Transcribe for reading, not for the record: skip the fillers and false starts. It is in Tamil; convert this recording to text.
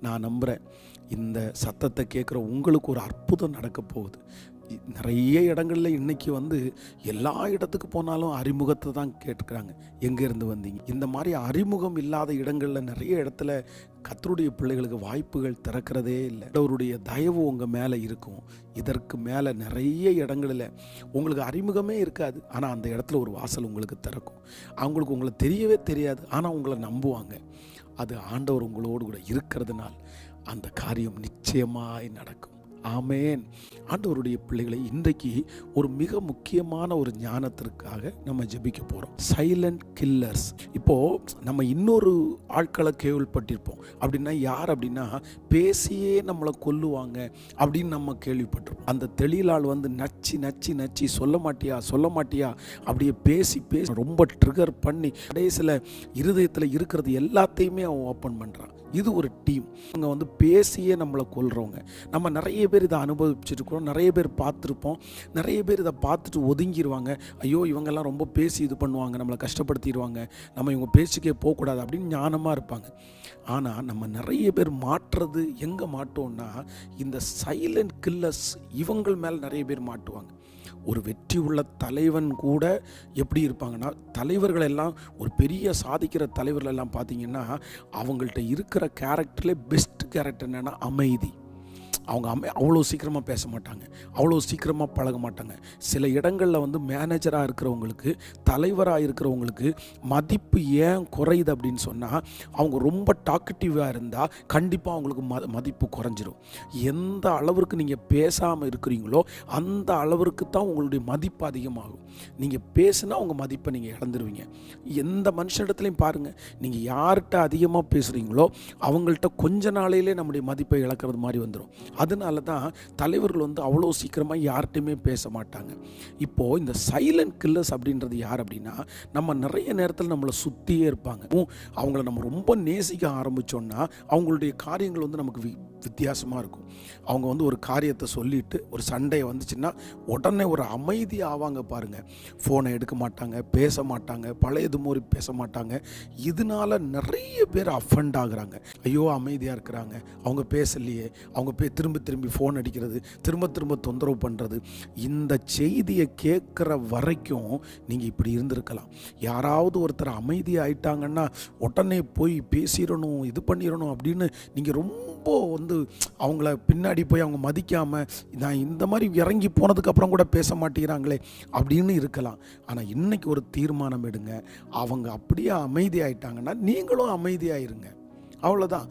நான் நம்புகிறேன், இந்த சத்தத்தை கேட்குற உங்களுக்கு ஒரு அற்புதம் நடக்க போகுது. நிறைய இடங்களில் இன்றைக்கி எல்லா இடத்துக்கு போனாலும் அறிமுகத்தை தான் கேட்டுக்கிறாங்க. எங்கேருந்து வந்தீங்க? இந்த மாதிரி அறிமுகம் இல்லாத இடங்களில் நிறைய இடத்துல கர்த்தருடைய பிள்ளைகளுக்கு வாய்ப்புகள் திறக்கிறதே இல்லை. அவருடைய தயவு உங்கள் மேலே இருக்கும். இதற்கு மேலே நிறைய இடங்களில் உங்களுக்கு அறிமுகமே இருக்காது, ஆனால் அந்த இடத்துல ஒரு வாசல் உங்களுக்கு திறக்கும். அவங்களுக்கு உங்களை தெரியவே தெரியாது, ஆனால் உங்களை நம்புவாங்க. அது ஆண்டவர் உங்களோடு கூட இருக்கிறதுனால் அந்த காரியம் நிச்சயமாய் நடக்கும். ஆமேன். ஆண்டவருடைய பிள்ளைகளை இன்றைக்கு ஒரு மிக முக்கியமான ஒரு ஞானத்திற்காக நம்ம ஜெபிக்க போகிறோம். Silent killers. இப்போது நம்ம இன்னொரு ஆட்களை கேள்விப்பட்டிருப்போம். அப்படின்னா யார் அப்படின்னா, பேசியே நம்மளை கொல்லுவாங்க அப்படின்னு நம்ம கேள்விப்பட்டிருப்போம். அந்த தெளிலால் நச்சு நச்சு நச்சு சொல்ல மாட்டியா அப்படியே பேசி ரொம்ப ட்ரிகர் பண்ணி கடைசியில் இருதயத்தில் இருக்கிறது எல்லாத்தையுமே அவன் ஓப்பன் பண்ணுறான். இது ஒரு டீம். அவங்க பேசியே நம்மளை கொல்றவங்க. நம்ம நிறைய பேர் இதை அனுபவிச்சிருக்கிறோம், நிறைய பேர் பார்த்துருப்போம். நிறைய பேர் இதை பார்த்துட்டு ஒதுங்கிடுவாங்க. ஐயோ இவங்கெல்லாம் ரொம்ப பேசி இது பண்ணுவாங்க, நம்மளை கஷ்டப்படுத்திடுவாங்க, நம்ம இவங்க பேச்சுக்கே போகக்கூடாது அப்படின்னு ஞானமாக இருப்பாங்க. ஆனால் நம்ம நிறைய பேர் மாட்டுறது எங்கே மாட்டோம்னா, இந்த சைலண்ட் கில்லர்ஸ் இவங்கள் மேலே நிறைய பேர் மாட்டுவாங்க. ஒரு வெற்றி உள்ள தலைவன் கூட எப்படி இருப்பாங்கன்னா, தலைவர்கள் எல்லாம் ஒரு பெரிய சாதிக்கிற தலைவர்கள் எல்லாம் பார்த்தீங்கன்னா, அவங்கள்ட்ட இருக்கிற கேரக்டர்லேயே பெஸ்ட் கேரக்டர் என்னென்னா அமைதி. அவங்க அவ்வளோ சீக்கிரமாக பேச மாட்டாங்க, அவ்வளோ சீக்கிரமாக பழக மாட்டாங்க. சில இடங்களில் மேனேஜராக இருக்கிறவங்களுக்கு, தலைவராக இருக்கிறவங்களுக்கு மதிப்பு ஏன் குறையுது அப்படின்னு சொன்னால், அவங்க ரொம்ப டாக்கட்டிவாக இருந்தால் கண்டிப்பாக அவங்களுக்கு மதிப்பு குறைஞ்சிரும். எந்த அளவிற்கு நீங்கள் பேசாமல் இருக்கிறீங்களோ அந்த அளவிற்கு தான் உங்களுடைய மதிப்பு அதிகமாகும். நீங்கள் பேசுனா உங்கள் மதிப்பை நீங்கள் இழந்துருவீங்க. எந்த மனுஷனிடத்துலையும் பாருங்கள், நீங்கள் யார்கிட்ட அதிகமாக பேசுகிறீங்களோ அவங்கள்ட்ட கொஞ்ச நாளையிலே நம்முடைய மதிப்பை இழக்கிறது மாதிரி வந்துடும். அதனால தான் தலைவர்கள் அவ்வளோ சீக்கிரமாக யார்கிட்டையுமே பேச மாட்டாங்க. இப்போது இந்த சைலண்ட் கில்லர்ஸ் அப்படின்றது யார் அப்படின்னா, நம்ம நிறைய நேரத்தில் நம்மளை சுற்றியே இருப்பாங்க. அவங்கள நம்ம ரொம்ப நேசிக்க ஆரம்பித்தோன்னா அவங்களுடைய காரியங்கள் நமக்கு வித்தியாசமாக இருக்கும். அவங்க ஒரு காரியத்தை சொல்லிவிட்டு ஒரு சண்டையை வந்துச்சுன்னா உடனே ஒரு அமைதி ஆவாங்க பாருங்கள். ஃபோனை எடுக்க மாட்டாங்க, பேச மாட்டாங்க, பழையது மாதிரி பேச மாட்டாங்க. இதனால நிறைய பேர் அஃபண்ட் ஆகுறாங்க. ஐயோ அமைதியாக இருக்கிறாங்க, அவங்க பேசலையே, அவங்க திரும்பி ஃபோன் அடிக்கிறது, திரும்ப தொந்தரவு பண்ணுறது. இந்த செய்தியை கேட்குற வரைக்கும் நீங்கள் இப்படி இருந்திருக்கலாம். யாராவது ஒருத்தர் அமைதி ஆயிட்டாங்கன்னா உடனே போய் பேசிடணும், இது பண்ணிடணும் அப்படின்னு நீங்கள் ரொம்ப அவங்கள பின்னாடி போய் அவங்க மதிக்காமல், நான் இந்த மாதிரி இறங்கி போனதுக்கப்புறம் கூட பேச மாட்டேங்கிறாங்களே அப்படின்னு இருக்கலாம். ஆனால் இன்னைக்கு ஒரு தீர்மானம் எடுங்க. அவங்க அப்படியே அமைதி ஆயிட்டாங்கன்னா நீங்களும் அமைதியாயிருங்க. அவ்வளோதான்.